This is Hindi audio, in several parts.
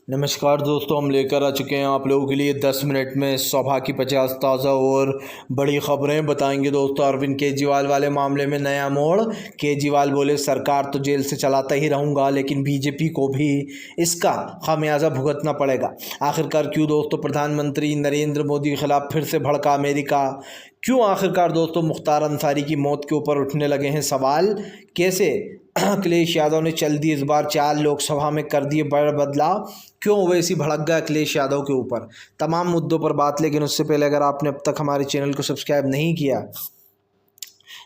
नमस्कार दोस्तों, हम लेकर आ चुके हैं आप लोगों के लिए 10 मिनट में सभा की 50 ताज़ा और बड़ी खबरें बताएंगे। दोस्तों, अरविंद केजरीवाल वाले मामले में नया मोड़। केजरीवाल बोले सरकार तो जेल से चलाता ही रहूँगा, लेकिन बीजेपी को भी इसका खामियाजा भुगतना पड़ेगा। आखिरकार क्यों दोस्तों प्रधानमंत्री नरेंद्र मोदी के खिलाफ फिर से भड़का अमेरिका? क्यों आखिरकार दोस्तों मुख्तार अंसारी की मौत के ऊपर उठने लगे हैं सवाल? कैसे अखिलेश यादव ने चल दी इस बार 4 लोकसभा में कर दिए बड़ा बदलाव? क्यों ओवैसी भड़क गया अखिलेश यादव के ऊपर? तमाम मुद्दों पर बात। लेकिन उससे पहले अगर आपने अब तक हमारे चैनल को सब्सक्राइब नहीं किया,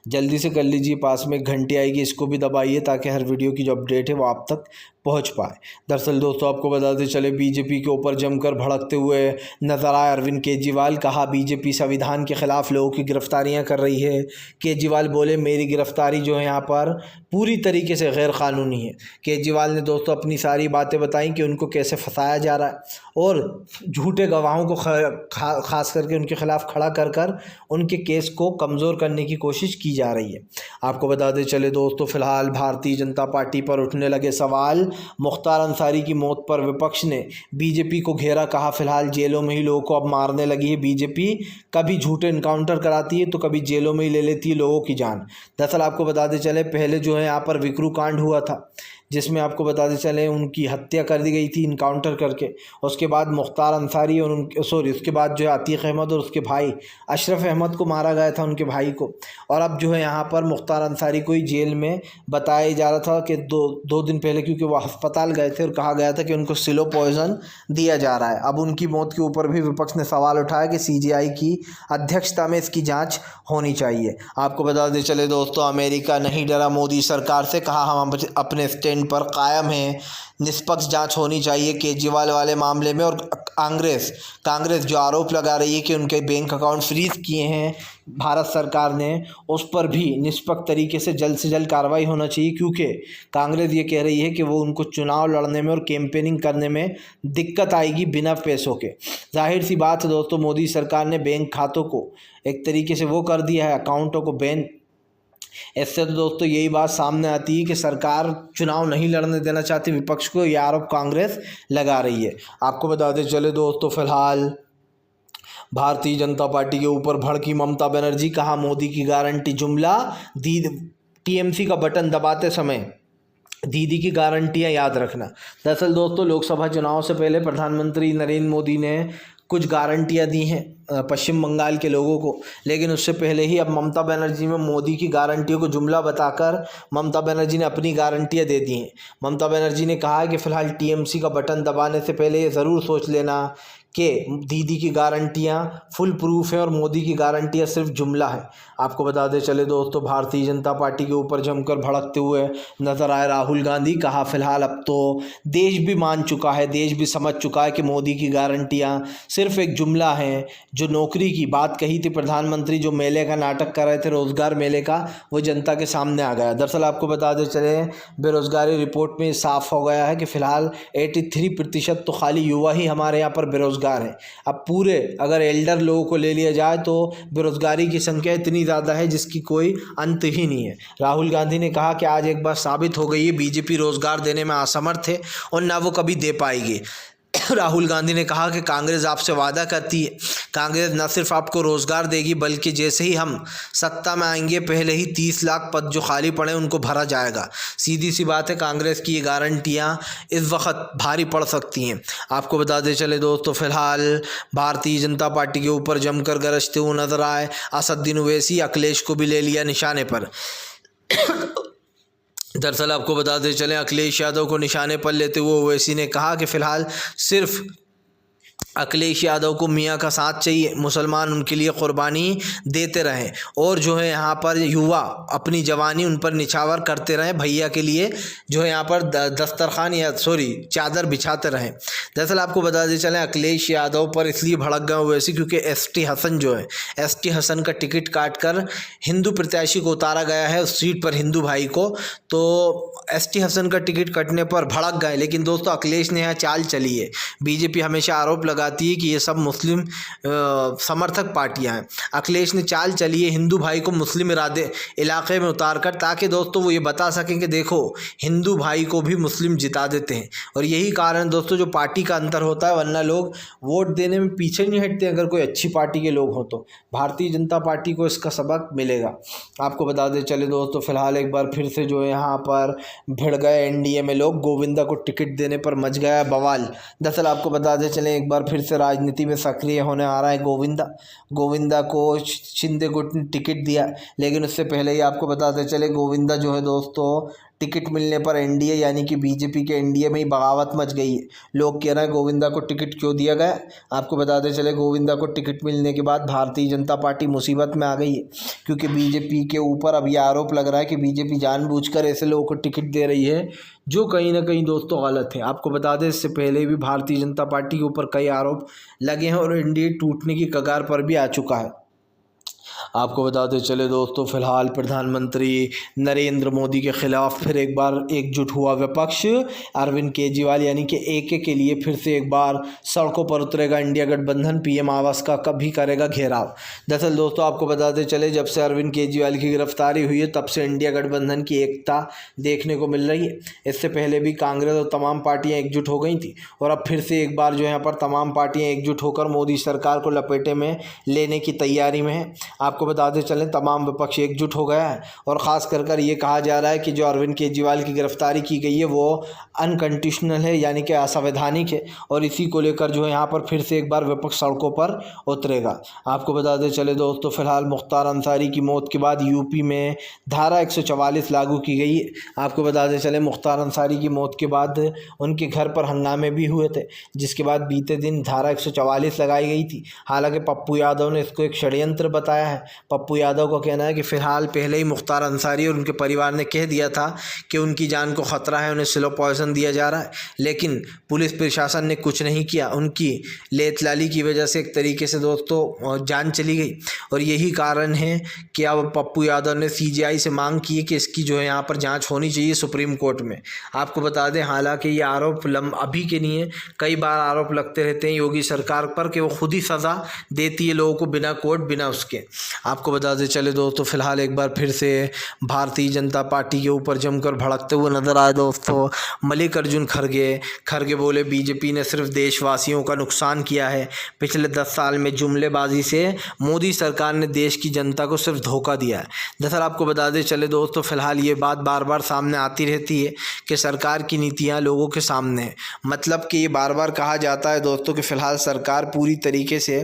जल्दी से कर लीजिए। पास में एक घंटी आएगी, इसको भी दबाइए ताकि हर वीडियो की जो अपडेट है वो आप तक पहुंच पाए। दरअसल दोस्तों आपको बताते चले, बीजेपी के ऊपर जमकर भड़कते हुए नजर आए अरविंद केजरीवाल। कहा बीजेपी संविधान के खिलाफ लोगों की गिरफ्तारियां कर रही है। केजरीवाल बोले मेरी गिरफ्तारी जो है यहाँ पर पूरी तरीके से गैर कानूनी है। केजरीवाल ने दोस्तों अपनी सारी बातें बताई कि उनको कैसे फंसाया जा रहा है और झूठे गवाहों को खास करके उनके खिलाफ खड़ा कर कर उनके केस को कमज़ोर करने की कोशिश की जा रही है। आपको बताते चले दोस्तों, फिलहाल भारतीय जनता पार्टी पर उठने लगे सवाल। मुख्तार अंसारी की मौत पर विपक्ष ने बीजेपी को घेरा। कहा फिलहाल जेलों में ही लोगों को अब मारने लगी है बीजेपी। कभी झूठे इनकाउंटर कराती है तो कभी जेलों में ही ले लेती है लोगों की जान। दरअसल आपको बताते चले, पहले जो है यहाँ पर विक्रू कांड हुआ था, जिसमें आपको बताते चले उनकी हत्या कर दी गई थी इनकाउंटर करके। उसके बाद मुख्तार अंसारी और उसके बाद जो है अतीक अहमद और उसके भाई अशरफ अहमद को मारा गया था, उनके भाई को। और अब जो है यहाँ पर मुख्तार अंसारी को ही जेल में बताया जा रहा था कि दो दिन पहले, क्योंकि वो अस्पताल गए थे और कहा गया था कि उनको स्लो पॉइजन दिया जा रहा है। अब उनकी मौत के ऊपर भी विपक्ष ने सवाल उठाया कि सीजीआई की अध्यक्षता में इसकी जाँच होनी चाहिए। आपको बताते चले दोस्तों, अमेरिका नहीं डरा मोदी सरकार से। कहा हम अपने स्टैंड पर कायम है, निष्पक्ष जांच होनी चाहिए केजरीवाल वाले मामले में। और कांग्रेस जो आरोप लगा रही है कि उनके बैंक अकाउंट फ्रीज किए हैं भारत सरकार ने, उस पर भी निष्पक्ष तरीके से जल्द कार्रवाई होना चाहिए, क्योंकि कांग्रेस ये कह रही है कि वो उनको चुनाव लड़ने में और कैंपेनिंग करने में दिक्कत आएगी बिना पैसों के। जाहिर सी बात है दोस्तों, मोदी सरकार ने बैंक खातों को एक तरीके से वो कर दिया है, अकाउंटों को बैन। इससे तो दोस्तों यही बात सामने आती है कि सरकार चुनाव नहीं लड़ने देना चाहती विपक्ष को। यह आरोप कांग्रेस लगा रही है। आपको बताते चले दोस्तों, फिलहाल भारतीय जनता पार्टी के ऊपर भड़की ममता बनर्जी। कहा मोदी की गारंटी जुमला दी, टीएमसी का बटन दबाते समय दीदी की गारंटियां याद रखना। दरअसल दोस्तों लोकसभा चुनाव से पहले प्रधानमंत्री नरेंद्र मोदी ने कुछ गारंटियां दी हैं पश्चिम बंगाल के लोगों को, लेकिन उससे पहले ही अब ममता बनर्जी में मोदी की गारंटियों को जुमला बताकर ममता बनर्जी ने अपनी गारंटियां दे दी हैं। ममता बनर्जी ने कहा है कि फ़िलहाल टीएमसी का बटन दबाने से पहले ये ज़रूर सोच लेना कि दीदी की गारंटियां फुल प्रूफ है और मोदी की गारंटियां सिर्फ जुमला है। आपको बताते चले दोस्तों, भारतीय जनता पार्टी के ऊपर जमकर भड़कते हुए नजर आए राहुल गांधी। कहा फिलहाल अब तो देश भी मान चुका है, देश भी समझ चुका है कि मोदी की गारंटियां सिर्फ एक जुमला है। जो नौकरी की बात कही थी प्रधानमंत्री, जो मेले का नाटक कर रहे थे रोजगार मेले का, वो जनता के सामने आ गया। दरअसल आपको बताते चले, बेरोजगारी रिपोर्ट में साफ हो गया है कि फिलहाल 83% तो खाली युवा ही हमारे यहाँ पर बेरोजगार है। अब पूरे अगर एल्डर लोगों को ले लिया जाए तो बेरोजगारी की संख्या इतनी ज़्यादा है जिसकी कोई अंत ही नहीं है। राहुल गांधी ने कहा कि आज एक बार साबित हो गई है बीजेपी रोजगार देने में असमर्थ है और ना वो कभी दे पाएगी। राहुल गांधी ने कहा कि कांग्रेस आपसे वादा करती है, कांग्रेस न सिर्फ आपको रोज़गार देगी बल्कि जैसे ही हम सत्ता में आएंगे पहले ही 30 लाख पद जो खाली पड़े उनको भरा जाएगा। सीधी सी बात है, कांग्रेस की ये गारंटियां इस वक्त भारी पड़ सकती हैं। आपको बताते चले दोस्तों, फिलहाल भारतीय जनता पार्टी के ऊपर जमकर गरजते हुए नजर आए असदुद्दीन ओवैसी। अखिलेश को भी ले लिया निशाने पर। दरअसल आपको बताते चलें, अखिलेश यादव को निशाने पर लेते हुए ओवैसी ने कहा कि फ़िलहाल सिर्फ अखिलेश यादव को मियाँ का साथ चाहिए, मुसलमान उनके लिए क़ुरबानी देते रहें और जो है यहाँ पर युवा अपनी जवानी उन पर निछावर करते रहें, भैया के लिए जो है यहाँ पर दस्तरखान या चादर बिछाते रहें। दरअसल आपको बताते चलें, अखिलेश यादव पर इसलिए भड़क गए वैसे क्योंकि एसटी हसन जो है, एसटी हसन का टिकट काट कर हिंदू प्रत्याशी को उतारा गया है उस सीट पर, हिंदू भाई को। तो एसटी हसन का टिकट कटने पर भड़क गए। लेकिन दोस्तों अखिलेश ने यहाँ चाल चली है, बीजेपी हमेशा आरोप लगाती है कि ये सब मुस्लिम समर्थक पार्टियां हैं। अखिलेश ने चाल चली है हिंदू भाई को मुस्लिम इलाके में उतार कर, ताकि दोस्तों वो ये बता सकें कि देखो हिंदू भाई को भी मुस्लिम जिता देते हैं। और यही कारण दोस्तों जो पार्टी का अंतर होता है, वरना लोग वोट देने में पीछे नहीं हटते अगर कोई अच्छी पार्टी के लोग हो तो। भारतीय जनता पार्टी को इसका सबक मिलेगा। आपको बता दें चले दोस्तों, फिलहाल एक बार फिर से जो है यहाँ पर भिड़ गए एनडीए में लोग। गोविंदा को टिकट देने पर मच गया बवाल। दरअसल आपको बता दें चले, एक बार फिर से राजनीति में सक्रिय होने आ रहा है गोविंदा को शिंदे को टिकट दिया। लेकिन उससे पहले ही आपको बताते चले, गोविंदा जो है दोस्तों टिकट मिलने पर एनडीए यानी कि बीजेपी के एनडीए में ही बगावत मच गई है। लोग कह रहे हैं गोविंदा को टिकट क्यों दिया गया। आपको बताते चले, गोविंदा को टिकट मिलने के बाद भारतीय जनता पार्टी मुसीबत में आ गई है, क्योंकि बीजेपी के ऊपर अब ये आरोप लग रहा है कि बीजेपी जानबूझकर ऐसे लोगों को टिकट दे रही है जो कहीं ना कहीं दोस्तों गलत है। आपको बता दें इससे पहले भी भारतीय जनता पार्टी के ऊपर कई आरोप लगे हैं और एनडीए टूटने की कगार पर भी आ चुका है। आपको बताते चले दोस्तों, फिलहाल प्रधानमंत्री नरेंद्र मोदी के खिलाफ फिर एक बार एकजुट हुआ विपक्ष। अरविंद केजरीवाल यानी कि एके के लिए फिर से एक बार सड़कों पर उतरेगा इंडिया गठबंधन। पीएम आवास का कभी करेगा घेराव। दरअसल दोस्तों आपको बताते चले, जब से अरविंद केजरीवाल की गिरफ्तारी हुई है तब से इंडिया गठबंधन की एकता देखने को मिल रही है। इससे पहले भी कांग्रेस और तमाम पार्टियां एकजुट हो गई थी और अब फिर से एक बार जो यहाँ पर तमाम पार्टियां एकजुट होकर मोदी सरकार को लपेटे में लेने की तैयारी में है। आपको बताते चलें, तमाम विपक्ष एकजुट हो गया है और ख़ास कर ये कहा जा रहा है कि जो अरविंद केजरीवाल की गिरफ्तारी की गई है वो अनकंडीशनल है, यानी कि असंवैधानिक है। और इसी को लेकर जो है यहाँ पर फिर से एक बार विपक्ष सड़कों पर उतरेगा। आपको बताते चले दोस्तों, फिलहाल मुख्तार अंसारी की मौत के बाद यूपी में धारा 144 लागू की गई है। आपको बताते चले, मुख्तार अंसारी की मौत के बाद उनके घर पर हंगामे भी हुए थे, जिसके बाद बीते दिन धारा 144 लगाई गई थी। हालांकि पप्पू यादव ने इसको एक षड्यंत्र बताया है। पप्पू यादव का कहना है कि फ़िलहाल पहले ही मुख्तार अंसारी और उनके परिवार ने कह दिया था कि उनकी जान को ख़तरा है, उन्हें स्लो पॉइजन दिया जा रहा है, लेकिन पुलिस प्रशासन ने कुछ नहीं किया। उनकी लेतलाली की वजह से एक तरीके से दोस्तों जान चली गई। और यही कारण है कि अब पप्पू यादव ने सीजीआई से मांग की है कि इसकी जो है यहाँ पर जाँच होनी चाहिए सुप्रीम कोर्ट में। आपको बता दें, हालांकि ये आरोप अभी के नहीं है, कई बार आरोप लगते रहते हैं योगी सरकार पर कि वो खुद ही सज़ा देती है लोगों को बिना कोर्ट बिना उसके। आपको बताते चले दोस्तों, फिलहाल एक बार फिर से भारतीय जनता पार्टी के ऊपर जमकर भड़कते हुए नजर आए दोस्तों मल्लिकार्जुन खड़गे बोले बीजेपी ने सिर्फ देशवासियों का नुकसान किया है। पिछले 10 साल में जुमलेबाजी से मोदी सरकार ने देश की जनता को सिर्फ धोखा दिया है। दरअसल आपको बताते चले दोस्तों, फिलहाल ये बात बार बार सामने आती रहती है कि सरकार की नीतियाँ लोगों के सामने है। मतलब कि ये बार बार कहा जाता है दोस्तों कि फ़िलहाल सरकार पूरी तरीके से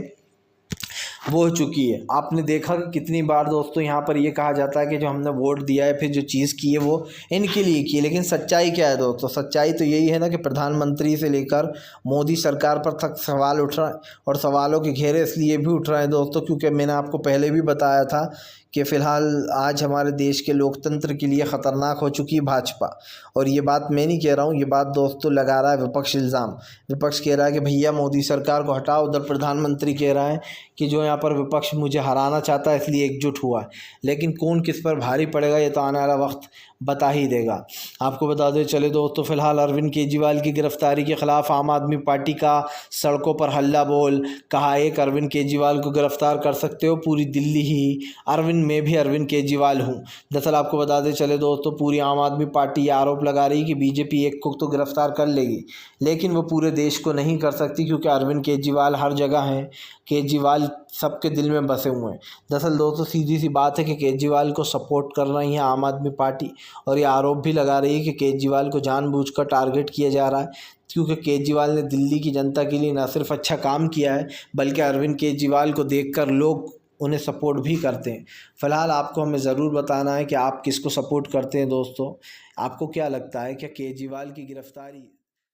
वो हो चुकी है। आपने देखा कि कितनी बार दोस्तों यहाँ पर ये कहा जाता है कि जो हमने वोट दिया है, फिर जो चीज़ की है वो इनके लिए की है। लेकिन सच्चाई क्या है दोस्तों? सच्चाई तो यही है ना कि प्रधानमंत्री से लेकर मोदी सरकार पर तक सवाल उठ रहा है। और सवालों के घेरे इसलिए भी उठ रहे हैं दोस्तों क्योंकि मैंने आपको पहले भी बताया था कि फ़िलहाल आज हमारे देश के लोकतंत्र के लिए ख़तरनाक हो चुकी है भाजपा। और ये बात मैं नहीं कह रहा हूँ, ये बात दोस्तों लगा रहा है विपक्ष इल्ज़ाम। विपक्ष कह रहा है कि भैया मोदी सरकार को हटाओ। उधर प्रधानमंत्री कह रहा है कि जो यहाँ पर विपक्ष मुझे हराना चाहता है इसलिए एकजुट हुआ है। लेकिन कौन किस पर भारी पड़ेगा ये तो आने वाला वक्त बता ही देगा। आपको बता दें चले दोस्तों, फिलहाल अरविंद केजरीवाल की गिरफ्तारी के खिलाफ आम आदमी पार्टी का सड़कों पर हल्ला बोल। कहा एक अरविंद केजरीवाल को गिरफ्तार कर सकते हो, पूरी दिल्ली ही अरविंद, मैं भी अरविंद केजरीवाल हूँ। दरअसल आपको बता दें चले दोस्तों, पूरी आम आदमी पार्टी ये आरोप लगा रही कि बीजेपी एक को तो गिरफ्तार कर लेगी लेकिन वो पूरे देश को नहीं कर सकती, क्योंकि अरविंद केजरीवाल हर जगह हैं। केजरीवाल सबके दिल में बसे हुए हैं। दरअसल दोस्तों सीधी सी बात है कि केजरीवाल को सपोर्ट कर रही है आम आदमी पार्टी और ये आरोप भी लगा रही है कि केजरीवाल को जानबूझकर टारगेट किया जा रहा है, क्योंकि केजरीवाल ने दिल्ली की जनता के लिए न सिर्फ अच्छा काम किया है बल्कि अरविंद केजरीवाल को देखकर लोग उन्हें सपोर्ट भी करते हैं। फ़िलहाल आपको हमें ज़रूर बताना है कि आप किसको सपोर्ट करते हैं दोस्तों। आपको क्या लगता है, क्या केजरीवाल की गिरफ्तारी